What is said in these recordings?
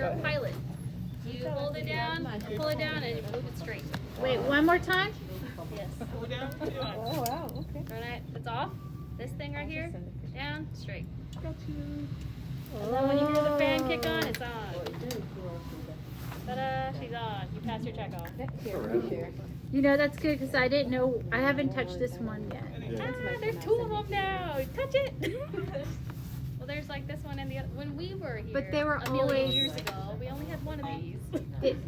you're a pilot. You hold it down, pull it down, and you move it straight. Wait, one more time? Yes. Hold down. Oh, wow, okay. Alright, it's off. This thing right here, down, straight. Got you. And then when you hear the fan kick on, it's on. Ta-da, she's on. You pass your check off. You know, that's good because I didn't know, I haven't touched this one yet. Ah, there's two of them now. Touch it. Well, there's like this one and the other. When we were here, But they were a million always- years ago, we only had one of these.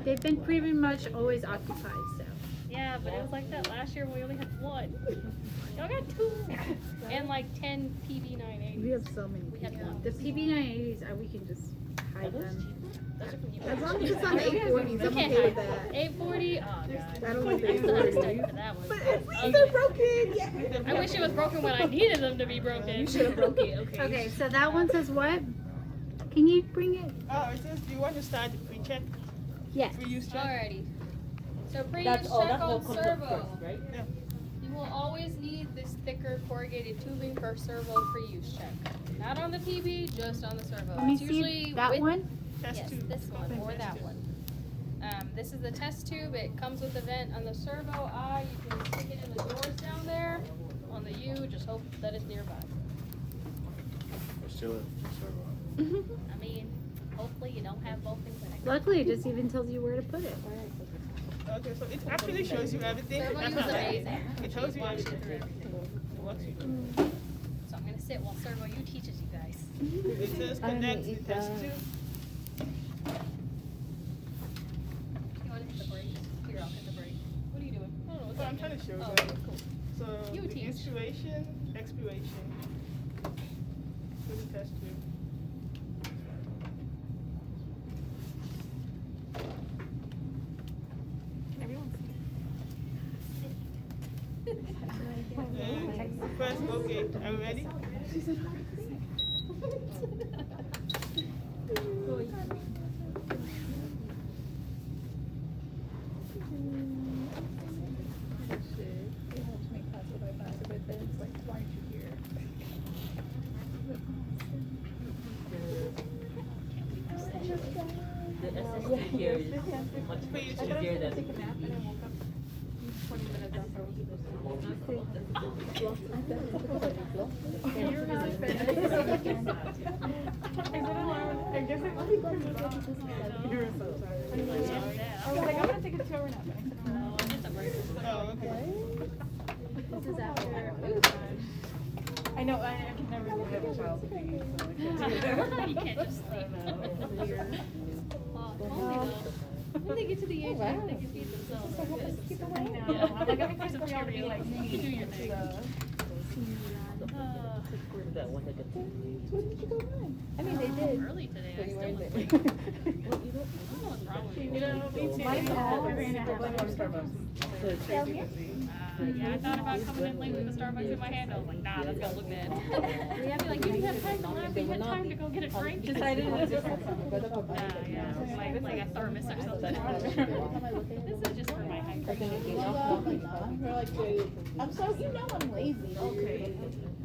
They've been pretty much always occupied, so. Yeah, but it was like that last year when we only had one. Y'all got two. And like 10 PB980s. We have so many. We had one. The PB980s, we can just hide them. Those are from you. As long as it's on the 840s, We I'm can't okay with hide. that. 840? Oh, God. I don't like the I still have to 840s. study for that one. But at least they're broken. Yeah. I wish it was broken when I needed them to be broken. You should have broke it. Okay. Okay, so that one says what? Can you bring it? Oh, it says, do you want to start the pre-check? Yes. Pre-use check? Alrighty. So pre-use That's check all on comes up servo. first, right? Yeah. You will always need this thicker corrugated tubing for servo pre-use check. Not on the PB, just on the servo. Let me It's usually see that with, one. Test Yes, tube. this one or Test that tube. one. This is the test tube. It comes with a vent on the servo eye. You can stick it in the doors down there. On the U, just hope that it's nearby. Or still I mean, hopefully you don't have both things in it. Luckily, it just even tells you where to put it. Okay, so it actually shows you everything. Servo That's is not like- amazing. It shows you Walks everything. through everything. It walks you through. So I'm gonna sit while Servo you teaches you guys. It says connect the test tube. You wanna hit the brake? Here, I'll hit the brake. What are you doing? Oh, so I'm trying to show you. Oh, guys. cool. So You the teach. inspiration, expiration. With the test tube. Okay. First, okay, are you ready? The SSD here is much easier than Oh, okay. This is after. I know, I can never have a child with me. You can't just sleep. When they get to the age where they can feed themselves. I know, I'm like, I'm supposed to be like me. You do your thing. that one that gets. I mean, they did. Early today, I still look like. I don't know what's wrong with me. You know, me too. My dad ran a half hour Starbucks. Yeah, I thought about coming in late with the Starbucks in my hand. I was like, nah, that's gonna look bad. Yeah, I'd be like, you didn't have time to laugh. You had time to go get a drink. Decided to just. Yeah, like a thermos or something. This is just for my height. We're like, wait, I'm so, you know I'm lazy. Okay.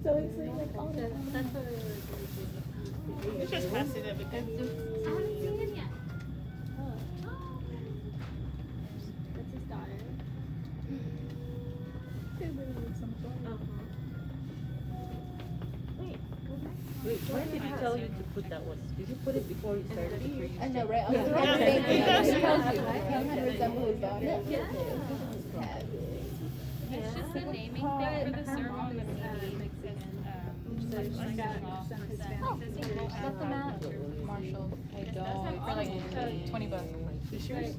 So it's like, oh, That's what You just pass it everything. I haven't seen it yet. That's his daughter. Wait, why did you tell you to put that one? Did you put it before you started the pre-use I know, check? right? I was Yeah. saying, It does. it tells you. I kind of resemble his daughter. It's just a naming thing for the servo and the PB. Just like off percent. Got them at Marshall. I don't. For like $20. The shoes?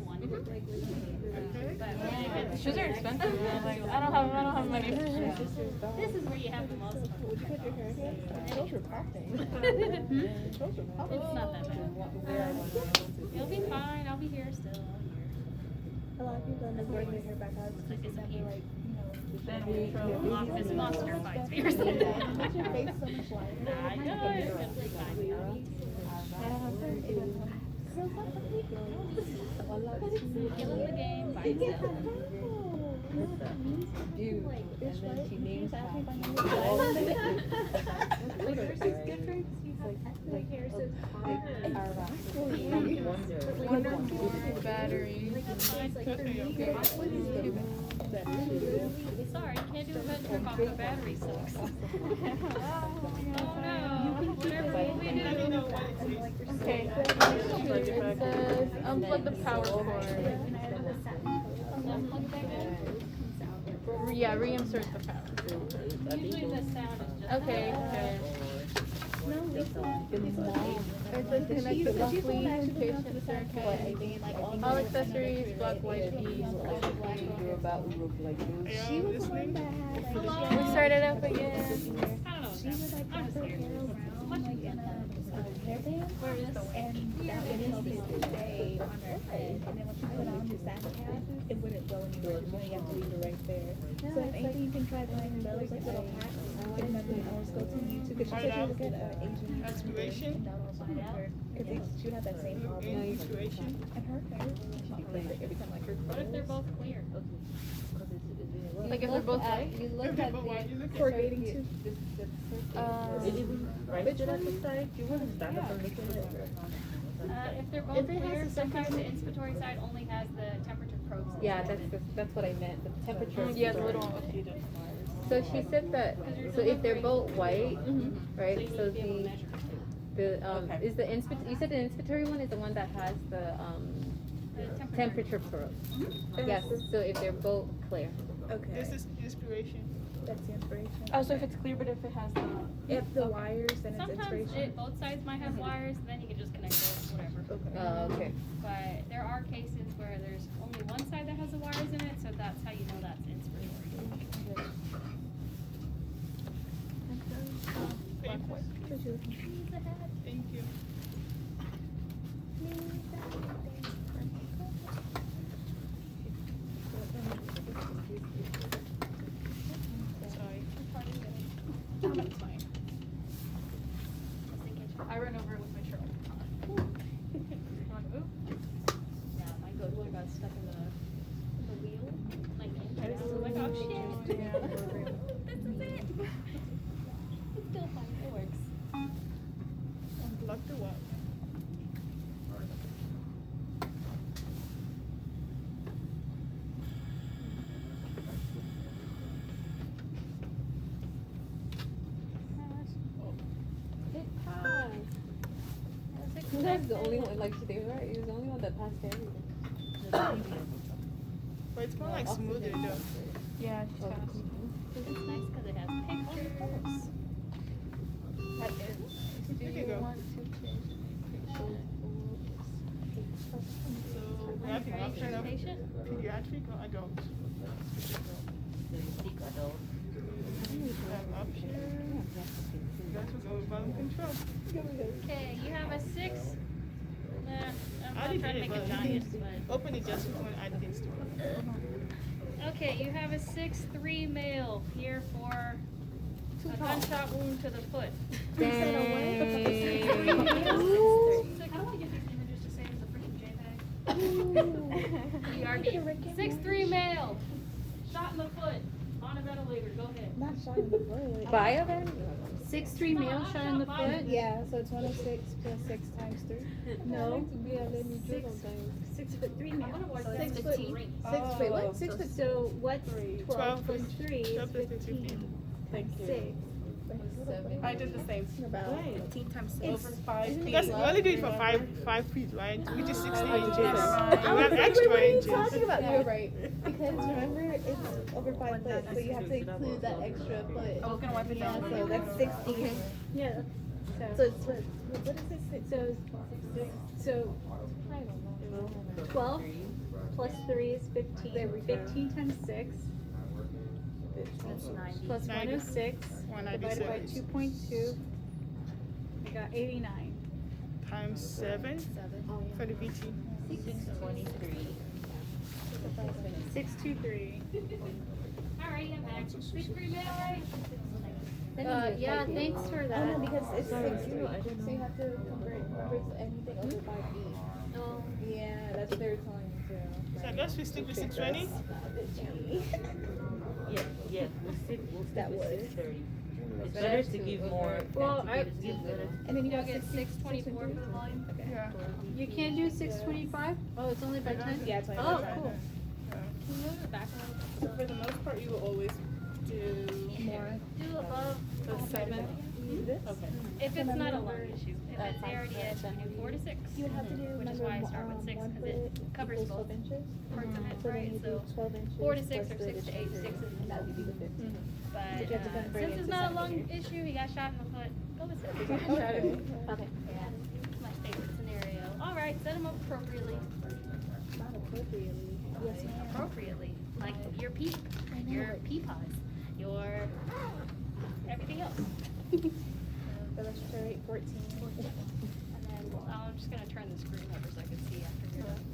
The shoes are expensive. Man. Like, I don't have money for shoes. This is where you have the most fun. Those were popping. It's not that bad. You'll be fine. I'll be here still. A lot of people end up growing their hair back out. It's like it's a huge Then office monster fights fears. Makes your face so much lighter. I know. It's gonna be fine. Killing the game by itself. Dude, and then she names all Like, one or more batteries. Sorry, can't do a vent trip off the battery sucks. Oh no, whatever will we Let me do? know what it is. Okay. It says unplug the power cord. Unplug that in? Yeah, reinsert the power. Usually the sound is just. Okay, good. It says connect to monthly patient circuit. All accessories, black, white keys. Are y'all listening? We started up again. I don't know what's happening. I'm just here. Where is the and that would help it to stay on her head. And then when she put on the satin cap, it wouldn't go anywhere. So you have to leave it right there. So if anything, you can try buying those like little packs. And then we always go to YouTube because she said she was good Asian. Aspiration. And that'll also help her because she would have that same Look problem. in inspiration. And her hair, every time like her What if they're both clear? Like if they're both white? You look Okay, at but why you the look at corrugating too. It isn't right at the side, you wouldn't stand up and look at it. If they're both clear, sometimes the inspiratory side only has the temperature probes. Yeah, that's what I meant, the temperature. Yeah, the little. So she said that, so if they're both white, right, you so need to be able to measure. is the you said the inspiratory one is the one that has the, The temperature probe? Yes, so if they're both clear. Okay. This is inspiration. That's the inspiration. Oh, so if it's clear, but if it has the. If the wires, then it's Sometimes inspiration. both sides might have wires, then you can just connect those, whatever. Okay. But there are cases where there's only one side that has the wires in it, so that's how you know that's inspiratory. Thank you. Sorry. I ran over it with my truck. Yeah, mine goes, what about stuck in the wheel? Like, I'm like, oh shit. This is it. It's still fine, it works. Unplug the what? That's the only one, like they were right, he was the only one that passed everything. But it's more like smoother though. Yeah, she's fast. It's nice because it has pictures. There you go. So we have the Right, option of patient? pediatric or adult. We have option. That was all volume control. Okay, you have a 6. Nah, I'm I not did trying to it, make a but giant, but. open it just when I things to it. Okay, you have a 6'3" male here for a gunshot wound to the foot. I don't want to get these images to say it's a freaking JPEG. 6'3" male, shot in the foot, on a ventilator, go ahead. Not shot in the foot. By a van? 6'3" male shot in the foot. Yeah, so it's 106 plus 6 times 3. No. Yeah, let me do those 6'3" male. So So that's that's 15. 6 wait, what? 6 foot. So what's 12 12 plus 3 is 12 plus 15. Thank you. 6. I did the same. About 15 times Over 5 feet. feet. That's, we only do it for 5 feet, right? Which is 16 inches. I We was have like, extra what are you inches. talking about? You're right. Because remember, it's over 5 foot, so you have to include that extra foot. I was gonna wipe it Yeah, down. so that's 16. Yeah. So it's what is it? So 12 plus 3 is 15. There we go. 15 times 6 plus 106 divided by 2.2. I got 89. Times 7 for the VT. 623. Alright, I'm back. 6'3" male, right? Yeah, thanks for Oh no, that. because it's 6 so you have to convert anything over 5 feet. Oh. Yeah, that's what they were telling me too. So I guess we stick with 620. Yeah, we'll stick That with would. 6:30. It's better to give more. Well, than to give less. And then you You'll have get 624 for the volume. Okay. Yeah. you can't do 625? Oh, it's only by 10? Yeah, it's like Oh, that. cool. Yeah. Can you move it back a little bit? So for the most part, you will always do More. Do above the 7. Okay. if it's not a lung issue. If it's ARDS, we do 4 to 6. You would have to do, Which is remember, why I start with 6 1 because it foot covers equals both 12 inches. parts of it, So then right? you do So 12 inches 4 to 6 plus or the 6 to 8. 6 is and that would be the 15. But Did you have to then bring since it it's to not a lung centimeters? issue, he got shot in the foot. Go with 6. Okay. Okay. It's my favorite scenario. All right, set him up appropriately. Not appropriately. Yes, ma'am. Appropriately, like your peep, your peepaws, your everything else. The respiratory 14. And then I'm just gonna turn the screen over so I can see after you're done.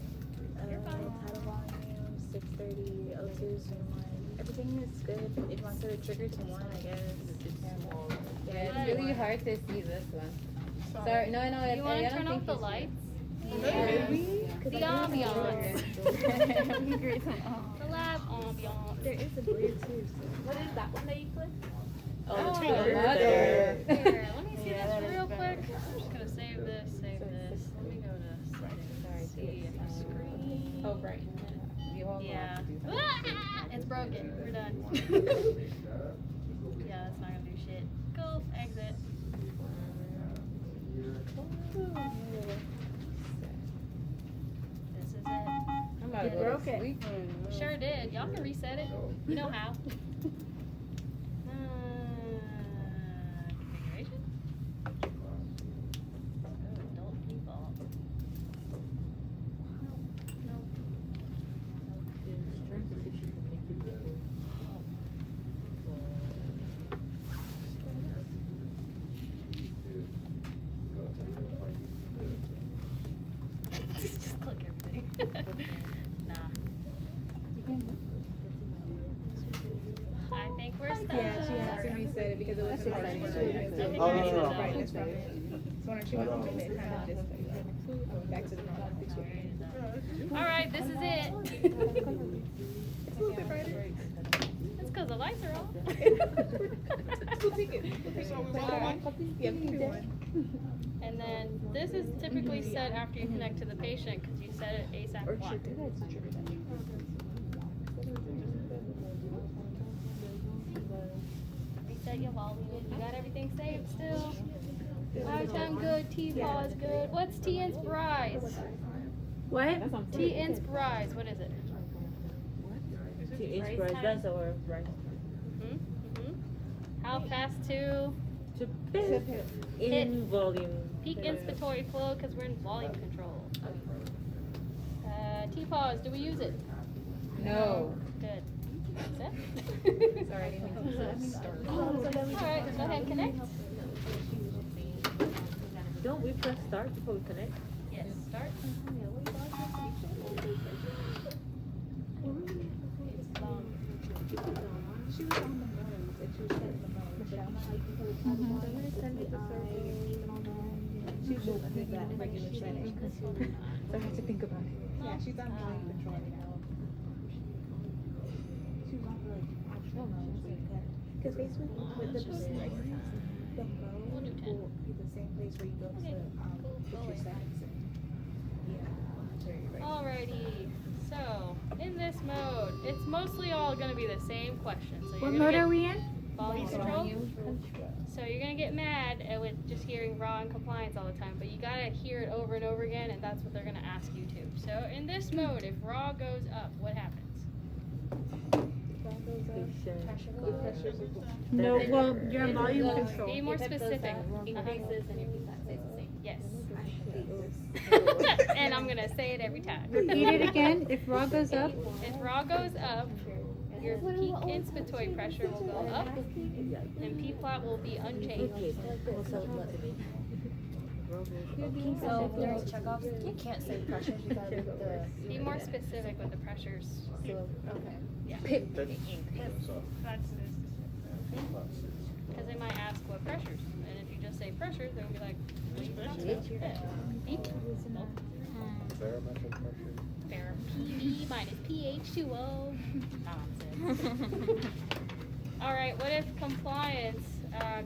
You're fine. Tidal volume, 630, O2, swim line. Everything is good. If you want to trigger to 1, I guess. Yeah, it's really hard to see this one. Sorry, no, You I wanna don't turn think off the it's- lights? Maybe. The ambiance. The lab ambiance. There is a blue too. What is that one that you click? Oh, mother. Here, let me see this real quick. I'm just gonna save this, save this. Let me go to settings, see if the screen. Oh, right. You all Yeah. have to do that. Ah, it's broken. We're done. Yeah, that's not gonna do shit. Go, exit. This is it. I'm about to You go to broke it. sleep. Sure did. Y'all can reset it. You know how. Configuration. Adult default. Nope. Just click everything. Nah. I think we're stuck. Yeah, she has to reset it because it was too hard for her. Oh, no, no, no. Brightness from it. So when she went to move it, kind of just like, back to the normal situation. Alright, this is it. It's a little bit brighter. It's because the lights are off. We'll take it. We'll take it. So we want one? Yeah, we can do one. And then this is typically set after you connect to the patient because you set it ASAP 1. Reset your volume. You got everything saved still? Lifetime good, T-Paw is good. What's T-Inspirize? What? T-Inspirize, what is it? That's our right. Hmm? How fast to To pick in volume. peak inspiratory flow because we're in volume control. T-Pause, do we use it? No. Good. That's it? Sorry, I didn't mean to Alright, go ahead, connect. Don't we press start before we connect? Yes, start. She was on the modes and she was setting the modes. But I'm gonna send it to Sophie. She was under that regular setting. So I have to think about it. Yeah, she's on volume control right now. She was on like actual modes. Because basically with the like the mode will be the same place where you go to put your settings in. Yeah. Very right. Alrighty. So, in this mode, it's mostly all going to be the same question. So What you're mode gonna are we in? get volume control. So you're going to get mad with just hearing raw and compliance all the time, but you got to hear it over and over again, and that's what they're going to ask you to. So in this mode, if raw goes up, what happens? No, well, you're on volume Be control. more specific. Increases and your PSAT stays the same. Yes. And I'm going to say it every time. Repeat it again. If raw goes up, If raw goes up, your peak inspiratory pressure will go up, and P-plot will be unchanged. So during checkoffs, you can't say pressures, you gotta do the. Be more specific with the pressures. Okay. Yeah. That's because they might ask what pressures, and if you just say pressures, they'll be like, what are you talking about? Peak? Barometric pressure. Fair. PV minus pH2O. Nonsense. All right. What if compliance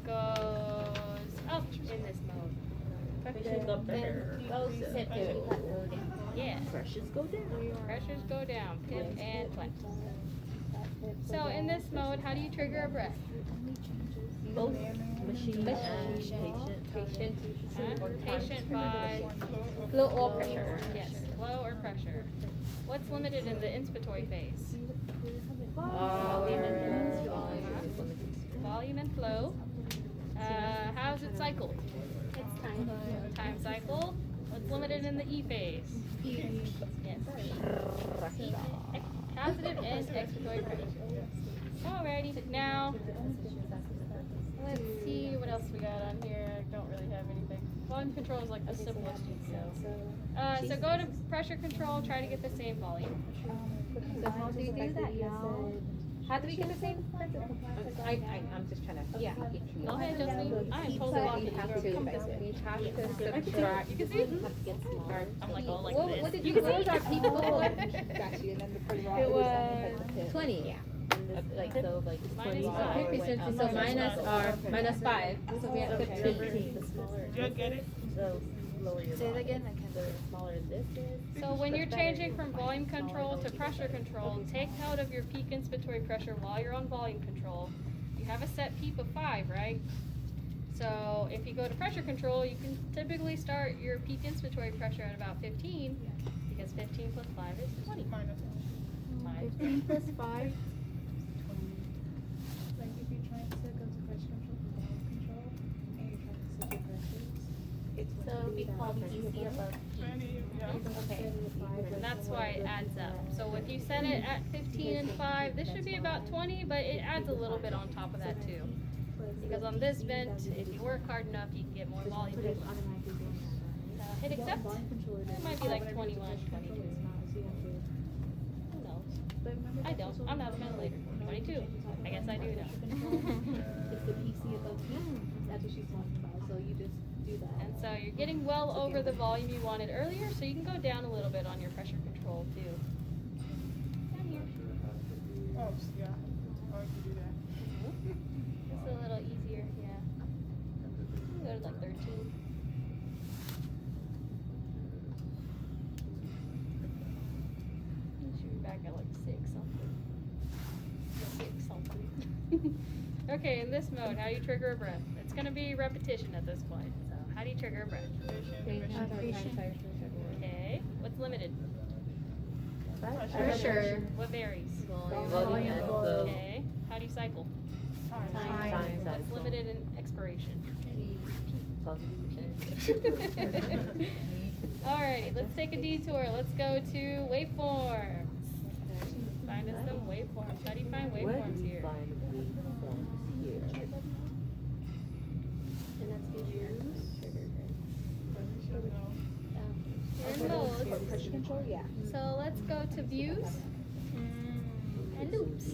goes up in this mode. Pressures go better. Yeah. Pressures go down. Pressures go down. Pip and flex. So in this mode, how do you trigger a breath? Both machine and patient. Patient by Flow or pressure. yes, flow or pressure. What's limited in the inspiratory phase? Volume and flow. How's it cycled? It's time. Time cycle. What's limited in the E phase? Yes. Positive and expiratory pressure. Alrighty, now let's see what else we got on here. I don't really have anything. Volume control is like the simplest details. So go to pressure control, try to get the same volume. So how do you do that, y'all? How do we get the same? I'm just trying to. Yeah. Go ahead, Josephine. I am totally lost. We have to subtract. You can see? I'm like all like this. What did You you can what was see? our peak before? Got you, and then the It was 20. Yeah. Like so, like Minus 25 five. went up. So minus 5. So we have 15. The smaller. You get it? The lower your Say it volume. again, I can't. The smaller this is. So when you're changing from volume control to pressure control, take note of your peak inspiratory pressure while you're on volume control. You have a set peak of 5, right? So if you go to pressure control, you can typically start your peak inspiratory pressure at about 15, because 15 plus 5 is 20. Minus. 15 plus 5. Like if you're trying to go to pressure control from volume control, and you're trying to set your pressures, it's So it'd be called PC above. 20, yeah. Okay. And that's why it adds up. So if you set it at 15 and 5, this should be about 20, but it adds a little bit on top of that too. Because on this vent, if you work hard enough, you can get more volume. Hit accept. It might be like 21, 22. Who knows? I don't. I'm not a ventilator. 22. I guess I do now. It's the PC above P. That's what she's talking about. So you just do that. And so you're getting well over the volume you wanted earlier, so you can go down a little bit on your pressure control too. Down here. Oh, yeah. Oh, you can do that. It's a little easier, yeah. Go to like 13. You should be back at like 6 something. 6 something. Okay, in this mode, how do you trigger a breath? It's gonna be repetition at this point. So how do you trigger a breath? Okay, what's limited? Pressure. What varies? Volume and flow. Okay, how do you cycle? Time. What's limited in expiration? Alrighty, let's take a detour. Let's go to waveforms. Find us some waveforms. How do you find Where do waveforms you here? find waveforms here? Here in those. Pressure control, yeah. So let's go to views and loops.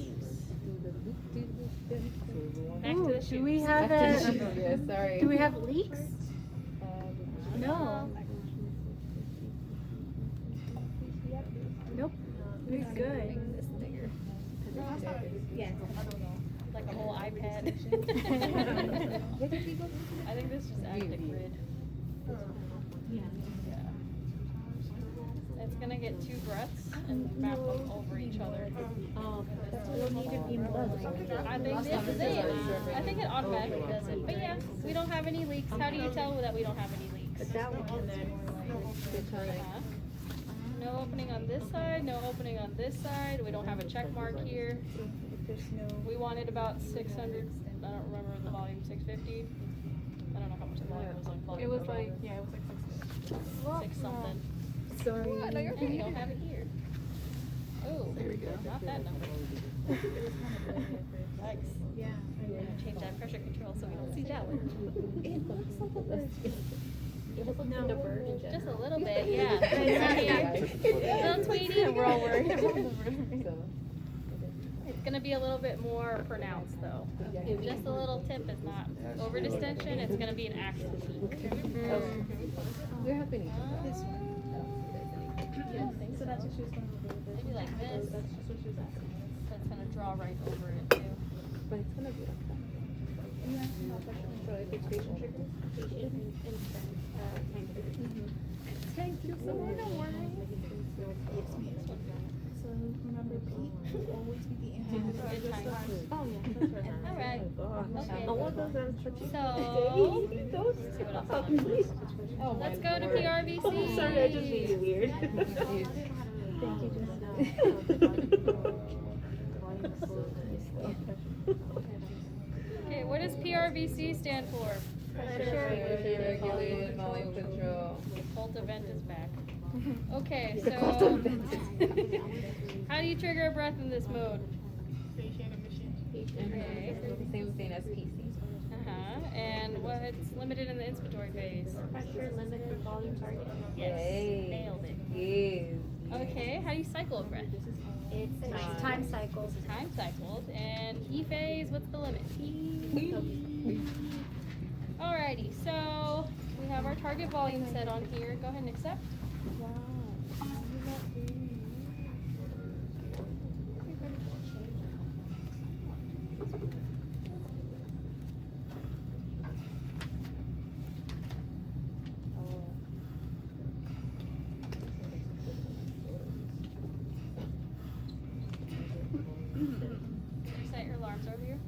Back to the Ooh, shoes. do we have Yeah, sorry. do we have leaks? No. Nope. We're good. Yeah. Like a whole iPad. I think this is just active grid. Yeah. It's gonna get 2 breaths and map them over each other. That's what we need to be more. I think this is it. I think it automatically does it. But yeah, we don't have any leaks. How do you tell that we don't have any leaks? That one. Uh-huh. No opening on this side, no opening on this side. We don't have a check mark here. We wanted about 600, I don't remember the volume, 650. I don't know how much the volume was on volume. It was control. like, yeah, it was like 6. 6 something. Sorry. And we don't have it here. Oh, there we go. Not that number. Thanks. Yeah. Change that pressure control so we don't see that one. It looks like a list. Just a little bit, yeah. Right here. Little tweety. We're all worried. It's gonna be a little bit more pronounced though. Just a little tip is not over distension, it's gonna be an actual peak. We're helping each other. This one. So that's what she was going to do. Maybe like this. That's just what she was asking. So it's gonna draw right over it too. But it's gonna be like that. you asking about pressure control if it's patient triggers? Thank you so much. Yes, ma'am. So remember, Pete will always be the answer. Oh, yeah. Alright. Okay. Oh, what does that touch? So, Oh, my let's go to Lord. PRVC. Oh, sorry, I just made it weird. Thank you, Jessica. Okay, what does PRVC stand for? Pressure regulated volume control. Cult event is back. Okay, so how do you trigger a breath in this mode? Station and machine. Okay. Same thing as PC. And what's limited in the inspiratory phase? Pressure, limited, volume, target. Yes. Yay. Nailed it. Yes. Okay, how do you cycle a breath? It's time cycles. Time cycles. And E phase, what's the limit? Alrighty, so we have our target volume set on here. Go ahead and accept. You set your alarms over here.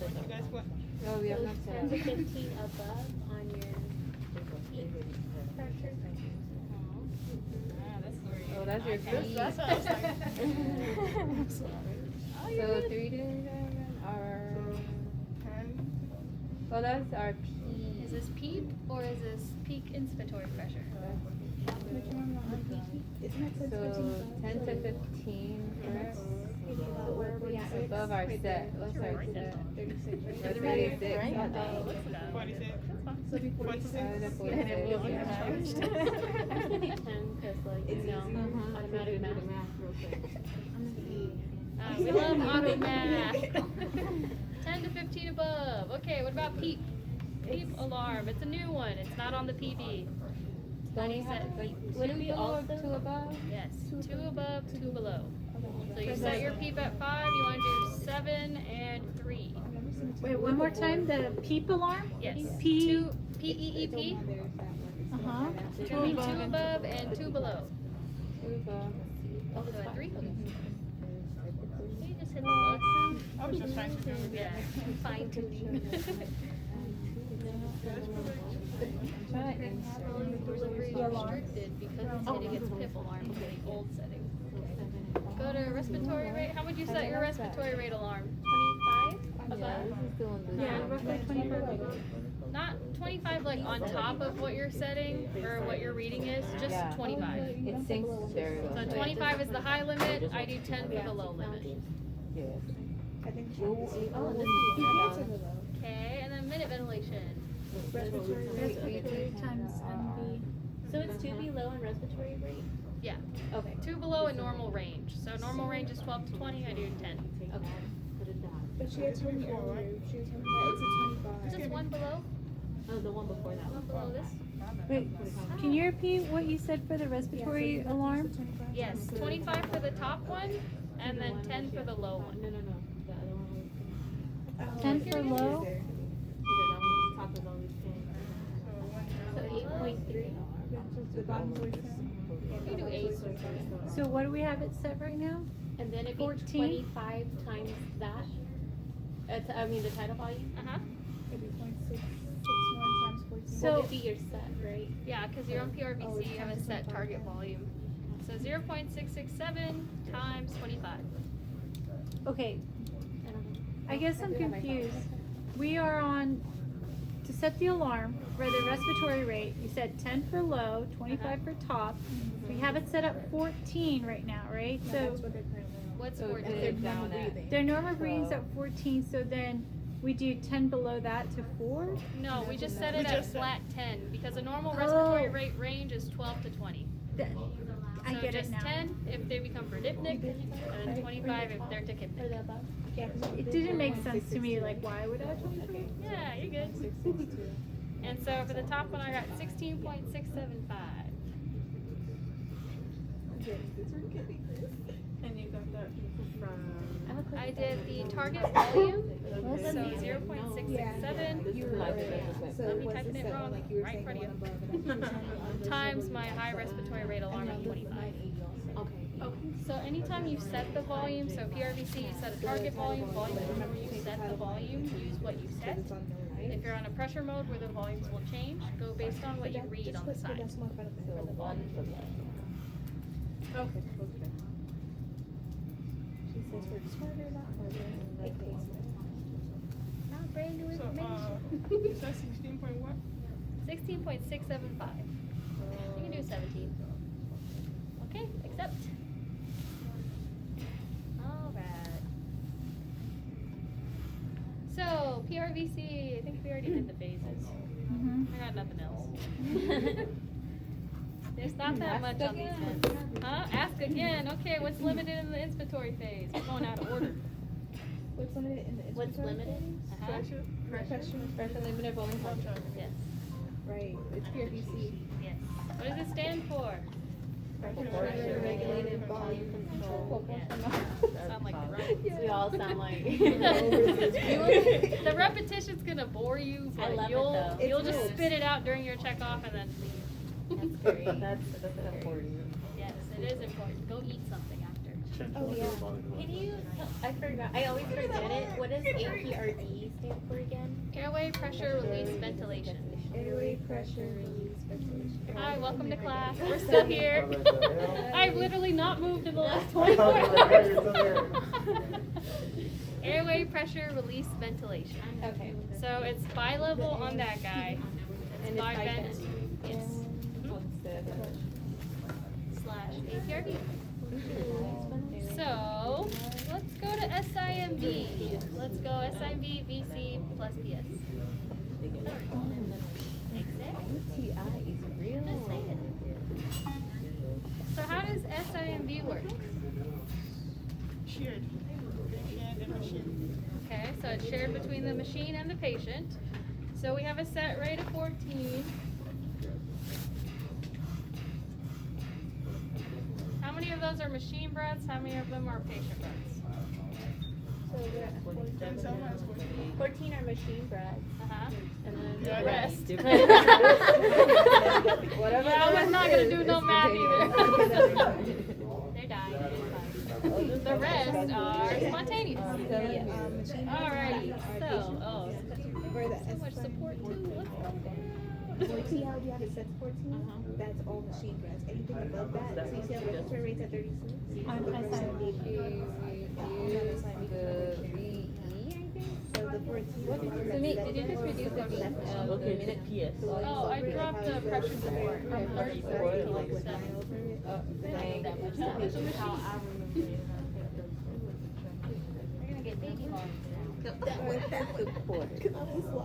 You guys what? Oh, we have not So set. 15 above on your pressure. Ah, this is where you. Oh, that's your Okay. That's what I was like. So 3 to 11 are. Well, that's our P. Is this PEEP or is this peak inspiratory pressure? Which one on P? Isn't that So 10 to 15 correct? Above our set. What's our set? 36, right? That's 36. Right? Oh, dang. 46. So it'd be 46. That's 46. I have to be 10 because, like, you know, automatic math. We love auto math. 10 to 15 above. Okay, what about PEEP? PEEP alarm. It's a new one. It's not on the PB. Donnie Set had like Would it be 2 below or also- 2 above? Yes, 2 above, 2 below. So you set your PEEP at 5. You want to do 7 and 3. Wait, one more time, the PEEP alarm? Yes. P. 2 PEEP. Uh-huh. So you're gonna be 2 above and 2 below. 2 above. Oh, so at 3. So you just hit the plus. I was just trying to do it. Yeah, fine tuning. Volume delivery restricted because it's hitting its PIP alarm to the old setting. Go to respiratory rate. How would you set your respiratory rate alarm? 25 above. This is still in the Yeah, roughly 25. Not 25 like on top of what you're setting or what your reading is, just Yeah. 25. It sinks very well. So 25 is the high limit. I do 10 for the low limit. Yes. I think Oh, this is Okay, and then minute ventilation. respiratory rate. Respiratory times MV. So it's 2 below in respiratory rate? Yeah. Okay. 2 below a normal range. So normal range is 12 to 20. I do 10. Okay. But she had told me earlier, she was telling me that it's a 25. Is this one below? Oh, the one before that. One below this? Wait, can you repeat what you said for the respiratory alarm? Yes. 25 for the top one, and then 10 for the low one. No. The other one was 10 for low? that one was top is always 10. So 8.3. The bottom voice. You do 8. So what do we have it set right now? And then it'd be 14? 25 times that. I mean the tidal volume. Uh huh. It'd be 0.661 times 14. So- What would be your set, right? Yeah, because you're on PRVC, you have a set target volume. So 0.667 times 25. Okay, I don't know. I guess I'm confused. We are on, to set the alarm for the respiratory rate, you said 10 for low, 25 for top. We have it set at 14 right now, right? Yeah, So that's what they're currently. What's So 14? they're down at. their normal reading's at 14, so then we do 10 below that to 4? No, we just set it We at just set- flat 10 because a normal respiratory Oh. rate range is 12 to 20. I So get it just now. 10 if they become verdipnic, and 25 if they're Or tachypnic. the above? It didn't make sense to me, like why would I 23? Yeah, you're good. And so for the top one, I got 16.675. And you got that from. I did the target volume, so 0.667. Let me type it wrong, right in front of you. Times my high respiratory rate alarm of 25. So anytime you set the volume, so PRVC, you set a target volume, remember you set the volume, use what you set. If you're on a pressure mode where the volumes will change, go based on what you read on the side. Okay. She says we're smarter, not harder. Like Not brand new So, information. is that 16 point what? 16.675. You can do 17. Okay, accept. Alright. So, PRVC, I think we already did the phases. I got nothing else. There's not that much on these ones. Huh? Ask again. Okay, what's limited in the inspiratory phase? We're going out of order. what's limited in the What's limited? Pressure? Pressure limited volume. Yes. Right. It's PRVC. Yes. What does it stand for? Pressure regulated volume control. Yes. Sound like the right. We all sound like. The repetition's gonna bore you, I but love it, you'll though. you'll just spit it out during your check off and then leave. That's great. That's important. Yes, it is important. Go eat something after. Oh, yeah. Can you, I forgot, I always forget it. What does APRD stand for again? Airway pressure release ventilation. Airway pressure release ventilation. Hi, welcome to class. We're still here. I've literally not moved in the last 24 hours. Airway pressure release ventilation. Okay. So it's bi-level on that guy. It's And it's bi-vent. bi-vent. Yes. Slash APRD. So let's go to SIMV. Let's go SIMV, VC plus PS. TI is real. Just say it. So how does SIMV work? Shared. Patient and machine. Okay, so it's shared between the machine and the patient. So we have a set rate of 14. How many of those are machine breaths? How many of them are patient breaths? So we're at 14 are machine breaths. Uh-huh. And then Yeah, the rest. Whatever. Yeah, I was not gonna do no math either. They're dying. The rest are spontaneous. Alrighty. So, for the so much support too. What's going on? See how you have it set to 14? That's all machine breaths. Anything above that, so you see how respiratory rate's at 36? I'm So the 14. Did you just reduce the minute PS? Oh, I dropped the pressure support from 34 to like 7. That much damage. We're gonna get baby lungs.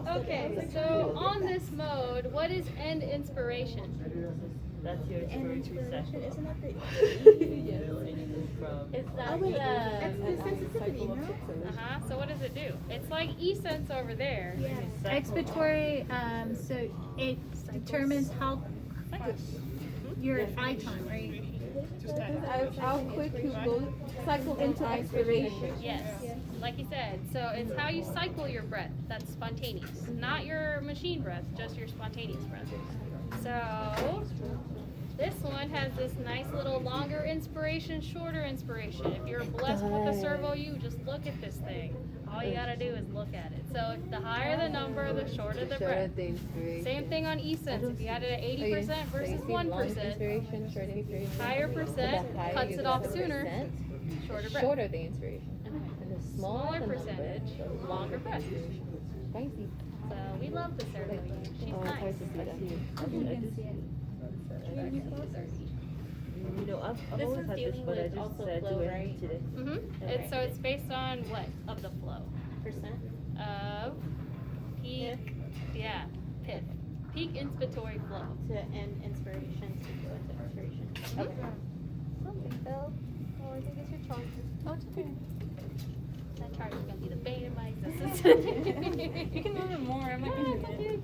Okay, so on this mode, what is end inspiration? That's your respiratory session. Isn't that the Is that Oh, wait, the that's the sensitivity, no? Uh-huh, so what does it do? It's like E-sense over there. Expiratory, so it determines how your eye time, right? How quick you go cycle into expiration. Yes, like you said. So it's how you cycle your breath. That's spontaneous. Not your machine breath, just your spontaneous breath. So this one has this nice little longer inspiration, shorter inspiration. If you're blessed with a servo U, just look at this thing. All you gotta do is look at it. So if the higher the number, the shorter the breath. Same thing on E-sense. If you had it at 80% versus 1%, higher percent cuts it off sooner, shorter breath. Shorter the inspiration. And the Smaller percentage, longer breath. Spicy. So we love the servo U. She's nice. You know, I've This always was had this, dealing but I with just also said flow, do it right? today. It's so it's based on what of the flow Percent? of peak, PIF, peak inspiratory flow. To end inspiration to go into expiration. Okay. Something fell. Oh, I think it's your charger. Oh, it's okay. That charger's gonna be the bane of my existence. You can move it more. I'm not gonna do it.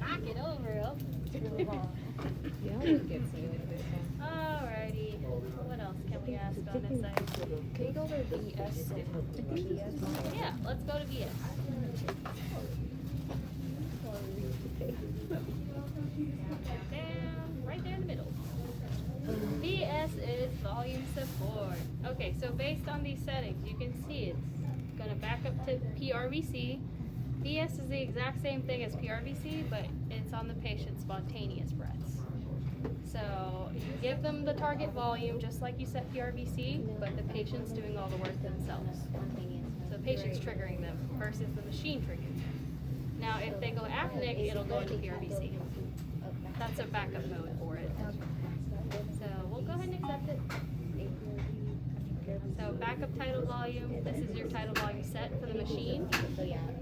Knock it over. Oh, it's really long. Yeah, it gets me like this one. Alrighty. What else can we ask on this side? Can you go over VS and PS? Yeah, let's go to VS. Down, right there in the middle. VS is volume support. Okay, so based on these settings, you can see it's gonna back up to PRVC. VS is the exact same thing as PRVC, but it's on the patient's spontaneous breaths. So you give them the target volume just like you set PRVC, but the patient's doing all the work themselves. So the patient's triggering them versus the machine triggering them. Now if they go apneic, it'll go into PRVC. That's a backup mode for it. So we'll go ahead and accept it. So backup tidal volume, this is your tidal volume set for the machine,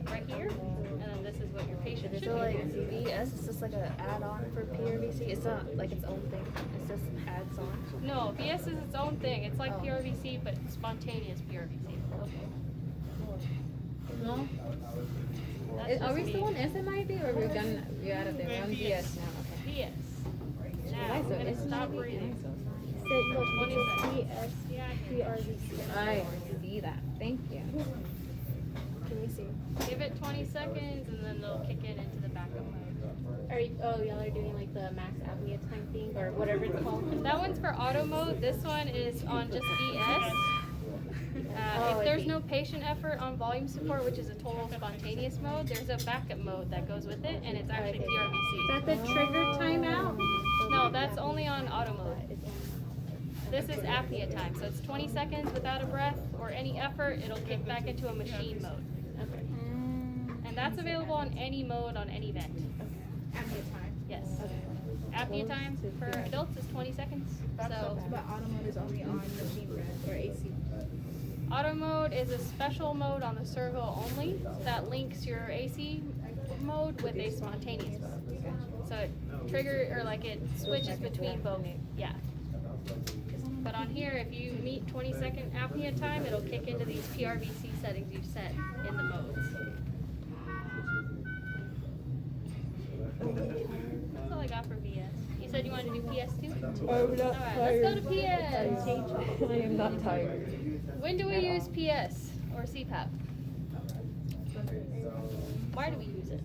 right here. And then this is what your patient should So like be. VS is just like an add-on for PRVC. It's not like its own thing. It's just adds on. No, VS is its own thing. It's like Oh. PRVC, but spontaneous PRVC. No? That's Are we just still on me. SMIV or we're done? We're out of there. We're on VS now. Okay. VS. Now, I'm gonna stop breathing. Say, go 20 seconds. PS, Yeah, I can PRVC. I see that. Thank you. Can we see? give it 20 seconds and then they'll kick it into the backup mode. Are you, oh, y'all are doing like the max apnea time thing or whatever it's called? That one's for auto mode. This one is on just VS. If there's no patient effort on volume support, which is a total spontaneous mode, there's a backup mode that goes with it, and it's actually Is PRVC. that the trigger timeout? No, that's only on auto mode. This is apnea time, so it's 20 seconds without a breath or any effort, it'll kick back into a machine mode. And that's available on any mode on any vent. Apnea time. Yes. Apnea time for adults is 20 seconds. So But auto mode is only on machine breath or AC. auto mode is a special mode on the servo only that links your AC mode with a spontaneous mode. So it it switches between both. Yeah. But on here, if you meet 20-second apnea time, it'll kick into these PRVC settings you've set in the modes. That's all I got for VS. You said you wanted to do PS too? I'm not Alright, let's go to PS. I am not tired. When do we use PS or CPAP? Why do we use it?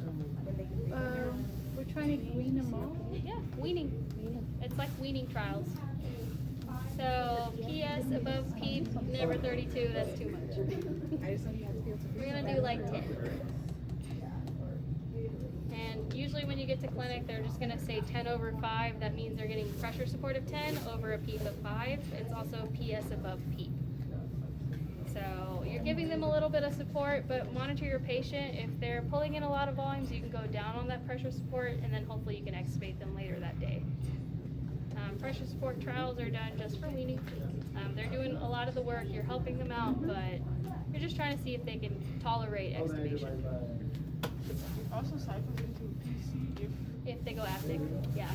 We're trying to wean them all. Yeah, weaning. It's like weaning trials. So PS above PEEP, never 32, that's too much. I just know you have to be able to We're gonna do like 10. And usually when you get to clinic, they're just gonna say 10 over 5. That means they're getting pressure support of 10 over a PEEP of 5. It's also PS above PEEP. So you're giving them a little bit of support, but monitor your patient. If they're pulling in a lot of volumes, you can go down on that pressure support, and then hopefully you can extubate them later that day. Pressure support trials are done just for weaning. They're doing a lot of the work. You're helping them out, but you're just trying to see if they can tolerate extubation. It also cycles into PC If they go apneic, yeah.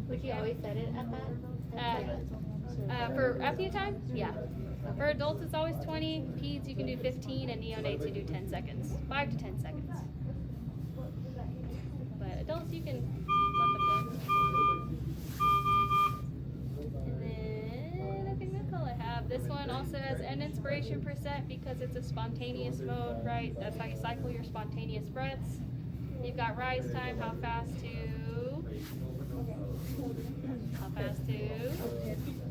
Would you always set it at that? For apnea time, yeah. For adults, it's always 20. Peds, you can do 15, and neonates, you do 10 seconds. 5 to 10 seconds. But adults, you can let them go. And then I think that's all I have. This one also has end inspiration percent because it's a spontaneous mode, right? That's how you cycle your spontaneous breaths. You've got rise time, how fast to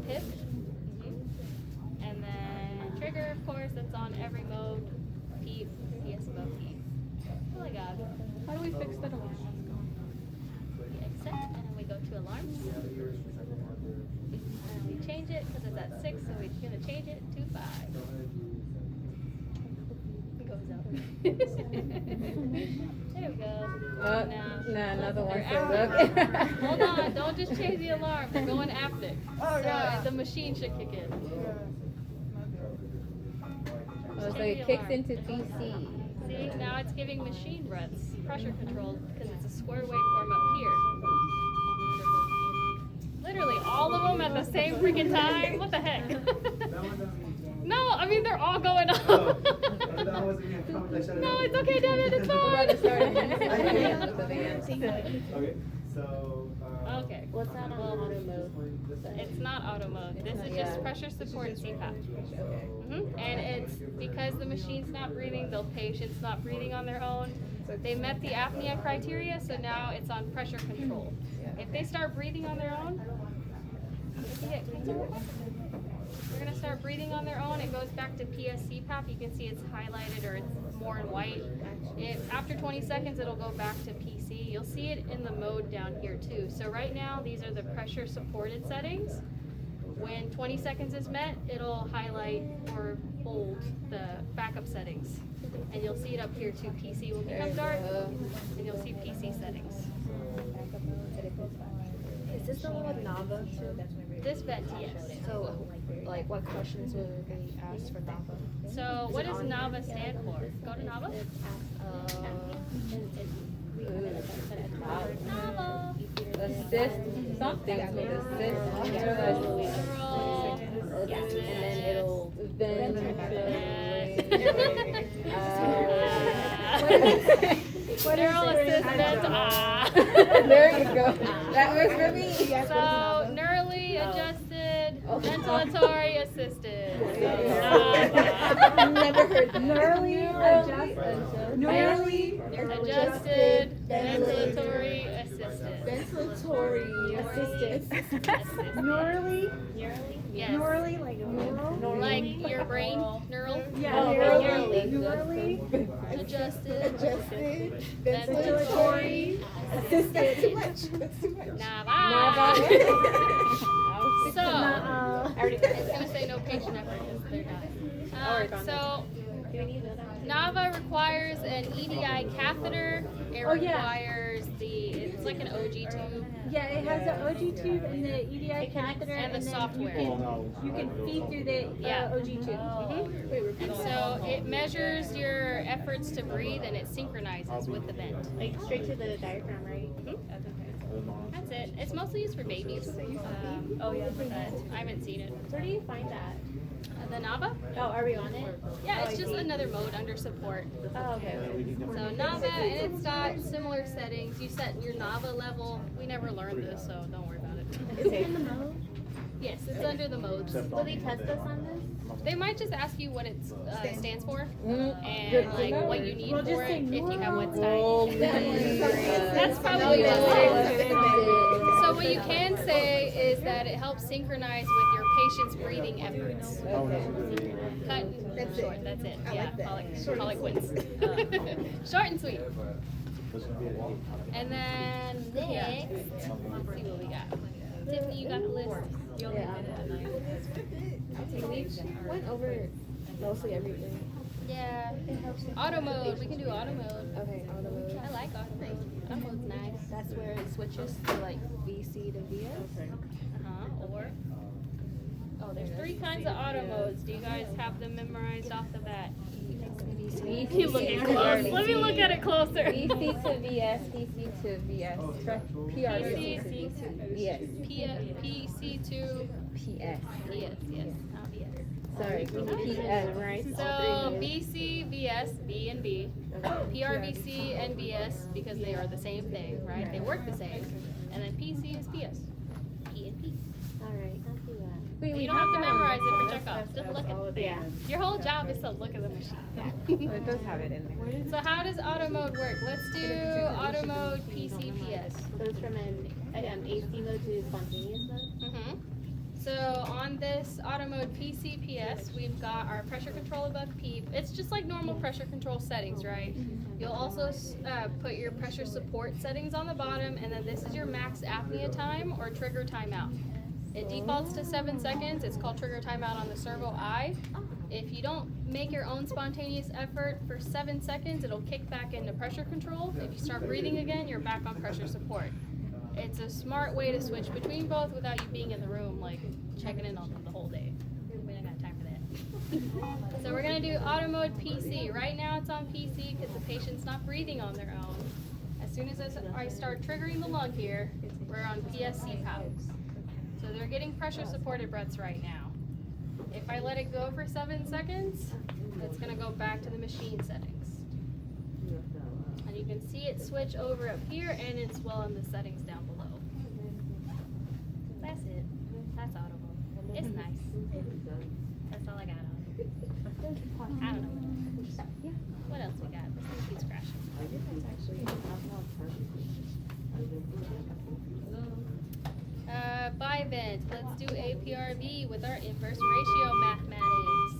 hip. And then trigger, of course, that's on every mode. PEEP, PS above PEEP. Oh my god. How do we fix that alarm? We accept and then we go to alarms. And we change it because it's at 6, so we're going to change it to 5. It goes up. There we go. No, another one. They're says, apneic. okay. Hold on, don't just change the alarm. They're going apneic. Oh, So yeah. the machine should kick in. Oh, so it kicks into PC. See, now it's giving machine breaths, pressure controlled, because it's a square waveform up here. Literally all of them at the same freaking time. What the heck? No, I mean they're all going up. No, it's okay, Devin. It's fine. We're about to start in 10 seconds. Okay. So, Okay. What's that on auto mode? It's not auto mode. This is just pressure support and CPAP. And it's because the machine's not breathing, the patient's not breathing on their own. They met the apnea criteria, so now it's on pressure control. If they start breathing on their own, they're gonna start breathing on their own. It goes back to PS-CPAP. You can see it's highlighted or it's more in white. After 20 seconds, it'll go back to PC. You'll see it in the mode down here too. So right now, these are the pressure supported settings. When 20 seconds is met, it'll highlight or bold the backup settings. And you'll see it up here too. PC will become dark, and you'll see PC settings. Is this the one with Nava too? This vent, yes. So, like, what questions will they ask for Nava? So, what does NAVA stand for? Go to NAVA. NAVA. Assist something. Assist. And then it'll Neural assistant. There you go. That was for me. So, neurally adjusted, ventilatory assisted. Never heard that. Neurally Adjusted, ventilatory assisted. Ventilatory assistant. Neurally? Yes. Neurally, like neural? Like your brain, neural. Yeah, neurally. neurally. Adjusted. Adjusted. Ventilatory. Assistant. That's too much. That's too much. Nava. So, Uh-uh. it's going to say no patient effort because they're not. So, NAVA requires an EDI catheter. It Oh, yeah. requires it's like an OG tube. Yeah, it has the OG tube and the EDI catheter, And the then software. You can feed through the Yeah. OG tube. And so it measures your efforts to breathe and it synchronizes with the vent. Like straight to the diaphragm, right? That's it. It's mostly used for babies. Oh yeah, but I haven't seen it. Where do you find that? The NAVA? Oh, are we on it? Yeah, it's just another mode under support. Oh, okay. So NAVA, and it's got similar settings. You set your NAVA level. We never learned this, so don't worry about it. Is it in the mode? Yes, it's under the modes. Will they test us on this? They might just ask you what it stands for Good and to like know. what you need Well, just for say it if you have wet Oh, side. That's probably what it is. So what you can say is that it helps synchronize with your patient's breathing efforts. Cut and short, that's it. Yeah, call it quits. Short and sweet. And then next, let's see what we got. Tiffany, you got the list. Went over mostly everything. Yeah. Auto mode. We can do auto mode. Okay, auto mode. I like auto mode. Auto mode's nice. That's where it switches to like VC to VS. Or there's 3 kinds of auto modes. Do you guys have them memorized off the bat? Keep looking close. Let me look at it closer. VC to VS, PC to VS, PRVC to VS, PC to PS. PS, yes, not VS. Sorry, PS, right? So BC, VS, B and B, PRVC and VS because they are the same thing, right? They work the same. And then PC is PS. P and P. Alright, I'll do that. You don't have to memorize it for checkoff. Just look at the thing. Your whole job is to look at the machine. It does have it in there. So how does auto mode work? Let's do auto mode PCPS. Goes from an AC mode to spontaneous mode? So on this auto mode PCPS, we've got our pressure control above PEEP. It's just like normal pressure control settings, right? You'll also put your pressure support settings on the bottom, and then this is your max apnea time or trigger timeout. It defaults to 7 seconds. It's called trigger timeout on the servo I. If you don't make your own spontaneous effort for 7 seconds, it'll kick back into pressure control. If you start breathing again, you're back on pressure support. It's a smart way to switch between both without you being in the room, like checking in on them the whole day. We don't got time for that. So we're gonna do auto mode PC. Right now it's on PC because the patient's not breathing on their own. As soon as I start triggering the lung here, we're on PS-CPAP. So they're getting pressure supported breaths right now. If I let it go for 7 seconds, it's gonna go back to the machine settings. And you can see it switch over up here, and it's well in the settings down below. That's it. That's audible. It's nice. That's all I got on it. I don't know. What else we got? This thing keeps crashing. Bivent. Let's do APRV with our inverse ratio mathematics.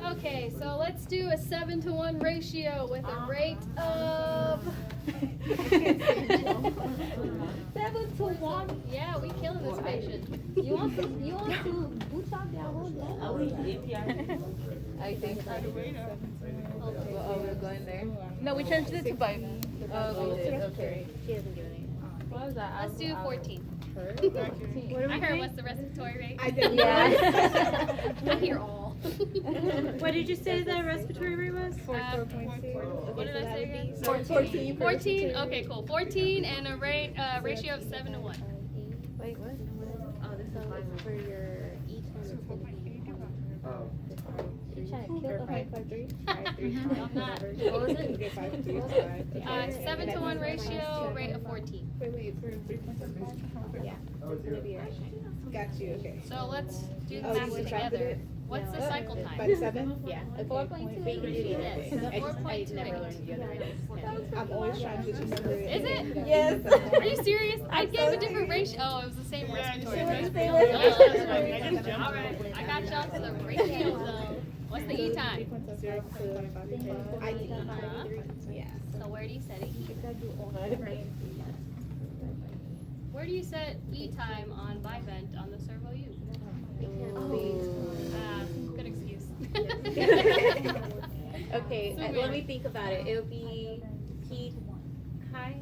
Okay, so let's do a 7-to-1 ratio with a rate of 7-to-1. yeah, we killing this patient. You want to boot up that whole Are we API? I think so. Oh, we're going there? No, we changed it to Bivent. Oh, we did, okay. She doesn't give any. What was that? Let's do 14. I heard what's the respiratory rate? I did. Yeah. I hear all. What did you say the respiratory rate was? 4.6. What did I say again? 14. 14? Okay, cool. 14 and a ratio of 7-to-1. Wait, what? Oh, this is for your E time. You're trying to kill the 5.3. I'm not. What was it? 7-to-1 ratio, rate of 14. Wait, for 3.7. Yeah. It's gonna be a Got you, okay. So let's do the Oh, math you subtracted together. it? What's the cycle By time? 7? Yeah. Okay. 4.2. But you can do the other Yes, thing. the I 4.2. never learned the other way. I'm always trying to remember it. Is it? Yes. Are you serious? I gave a different ratio. Oh, it was the same respiratory rate. Same Oh, alright, I got y'all to the ratio though. What's the E time? 3.0 IT. Yeah. So where do you set it? Where do you set E time on Bivent on the Servo U? Good excuse. Okay, So let weird. me think about it. It'll be P high.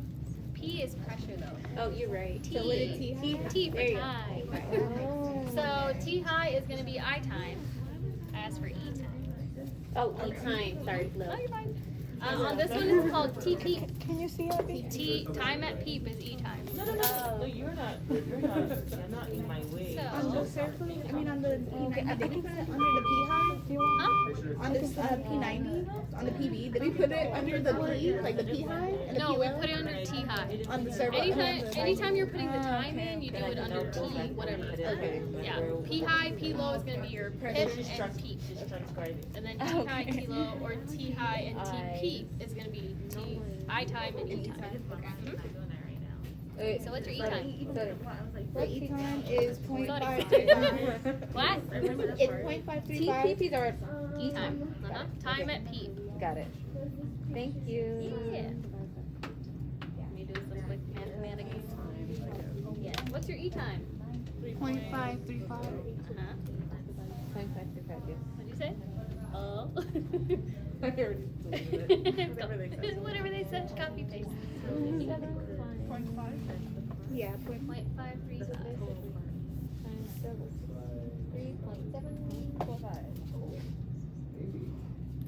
P is pressure though. Oh, you're right. T. So what is T high? T There for you go. time. So T high is going to be I time. As for E time. Oh, E time. Sorry, No, Flo. you're fine. On this one it's called T peep. Can you see it? T time at peep is E time. No, you're not in my way. On the So, circle, I mean on the P90, did we put it under the P high? huh? On this P90, on the PB, did we put it under the P, like the P high? And the No, P we low? put it under T high. On the servo. Anytime you're putting the time in, you do it under T, whatever. Okay. Yeah, P high, P low is gonna be your pitch and peep. Just transcribe it. And then T high, T low, or T high and T peep is gonna be T I time and E time. Wait, So what's your E time? The E time is Sorry. 0.535. What? It's 0.535. TPPs are E time. Time at peep. got it. Thank you. Yeah. Let me do some quick mathematics. Yeah. What's your E time? 0.535. Uh-huh. 0.535, yes. What'd you say? Oh. Whatever Whatever they said, copy paste. 0.5. Yeah, 0.535.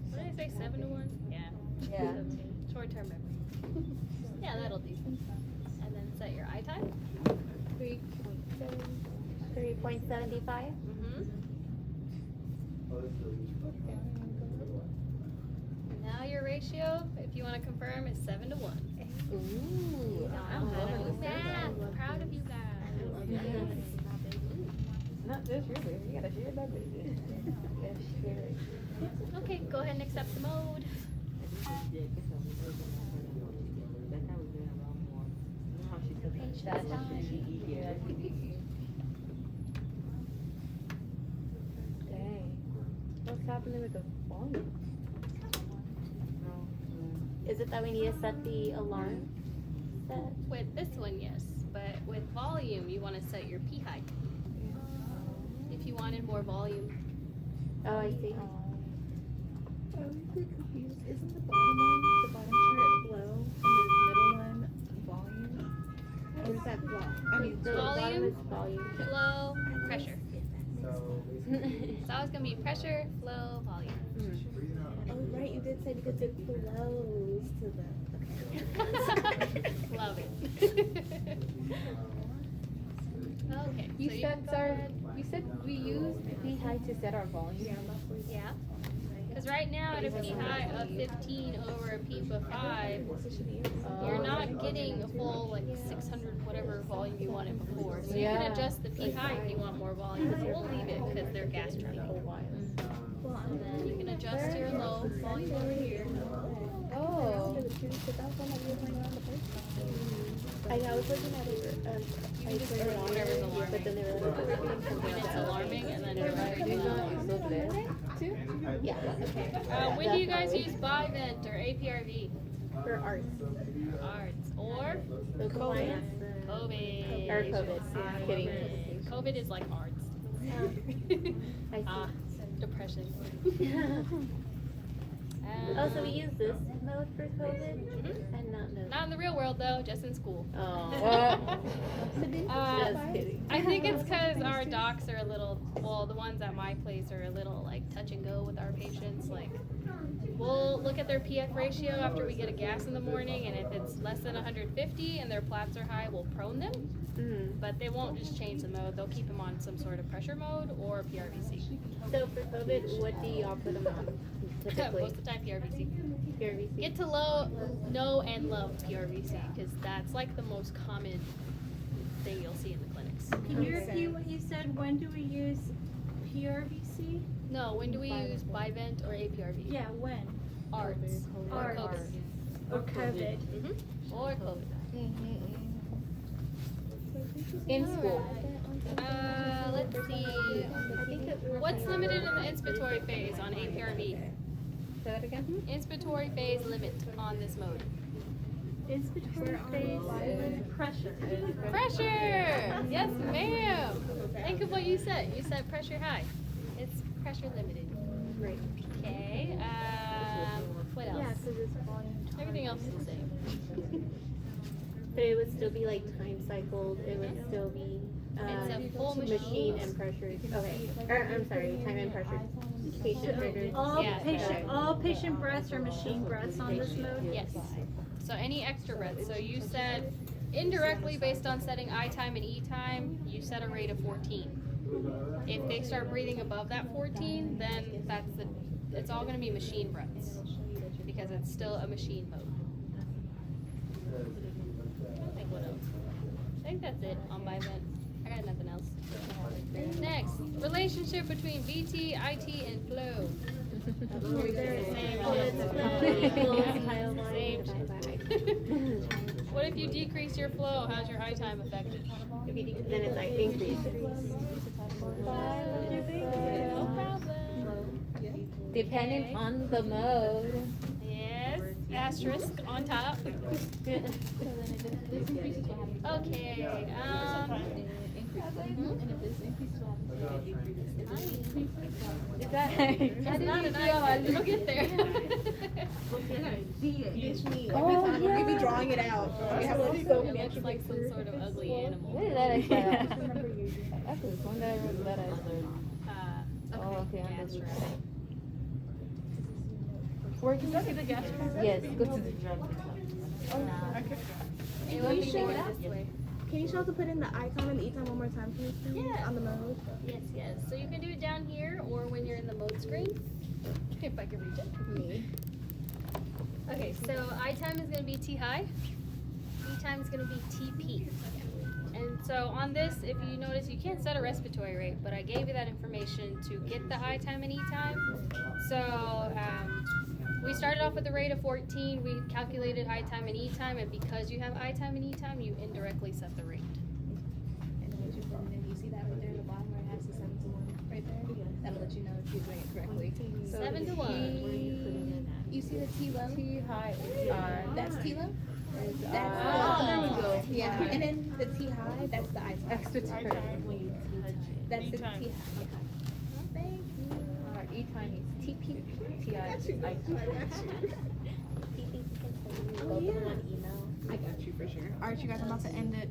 What did I say? 7-to-1? Yeah. Yeah. Short term memory. Yeah, that'll do. And then set your I time. 3.75. Mm-hmm. Now your ratio, if you want to confirm, is 7-to-1. Ooh, I'm loving this. Math. Proud of you guys. Not just your baby. You gotta share that baby. Okay, go ahead and accept the mode. Dang. What's happening with the volume? Is it that we need to set the alarm? Set? With this one, yes. But with volume, you want to set your P high. If you wanted more volume. Oh, I see. I'm really confused. Isn't the bottom chart flow, and the middle one volume? Or is that flow? I mean, The Volume? bottom is volume. Flow, pressure. It's always going to be pressure, flow, volume. oh right, you did say because it flows to the. Okay. Love it. Okay. You so said, sorry, you said we use P high to set our volume. Yeah. Because right now at a P high of 15 over a peep of 5, you're not getting a full like 600 whatever volume you wanted before. So you can adjust the P high if you want more volume. So we'll leave it because they're gas trapping. And then you can adjust your low volume over here. Oh. I was looking at it. You can just put whatever's alarming. But then they were like, When it's alarming and then it's yeah, okay. when do you guys use Bivent or APRV? For arts. Arts or COVID. COVID. Or COVID. Kidding. COVID is like arts. Depression. Oh, so we use this mode for COVID and not no. Not in the real world though, just in school. Oh. Just kidding. I think it's because our docs are a little, well, the ones at my place are a little like touch and go with our patients. Like, we'll look at their PF ratio after we get a gas in the morning, and if it's less than 150 and their plats are high, we'll prone them. But they won't just change the mode. They'll keep them on some sort of pressure mode or PRVC. So for COVID, what do you offer them on typically? Most of the time PRVC. PRVC? Get to know and love PRVC because that's like the most common thing you'll see in the clinics. Can you repeat what you said? When do we use PRVC? No, when do we use Bivent or APRV? Yeah, when? Arts. Or Arts. COVID. Or COVID. Or COVID. In school. Let's see. What's limited in the inspiratory phase on APRV? Say that again? Inspiratory phase limit on this mode. Inspiratory phase. Pressure. Pressure! Yes, ma'am. Think of what you said. You said pressure high. It's pressure limited. Right. Okay. What else? Yeah, because it's volume. Everything else is the same. But it would still be like time cycled. It would still be It's a full machine and pressure. Okay. Or, I'm sorry, time and pressure. Patient triggers. All Yeah. patient breaths are machine breaths on this mode? Yes. So any extra breaths. So you said indirectly based on setting I time and E time, you set a rate of 14. If they start breathing above that 14, then it's all going to be machine breaths because it's still a machine mode. I think what else? I think that's it on Bivent. I got nothing else. Next, relationship between VT, IT, and flow. Same shit. What if you decrease your flow? How's your I time affected? Then it's like increase. No problem. Depending on the mode. Yes, asterisk on top. Okay, Is that? it's not an eye. It'll get there. We be drawing it out. We have like so many It's like some sort of ugly animal. What is that actually? That's the one that I wrote that I learned. Oh, okay, I'm gas just- trap. Where can you see the gas? Yes, go to the It will be going this way. Can you show us to put in the I time and the E time one more time, please? Yeah. On the mode. Yes, yes. So you can do it down here or when you're in the mode screen. If I can reach it. Okay, so I time is going to be T high. E time is going to be T peak. And so on this, if you notice, you can't set a respiratory rate, but I gave you that information to get the I time and E time. So we started off with a rate of 14. We calculated I time and E time, and because you have I time and E time, you indirectly set the rate. And then you see that right there at the bottom where it has the 7 to 1 right there? That'll let you know if you're doing it correctly. 7 to 1. You see the T low? T high. That's T low? That's there we go. Yeah, and then the T high, that's the I time. Extra T. That's the T time. high. Thank you. E time is T peak. T I is I. I got you for sure. Alright, you guys, I'm about to end it.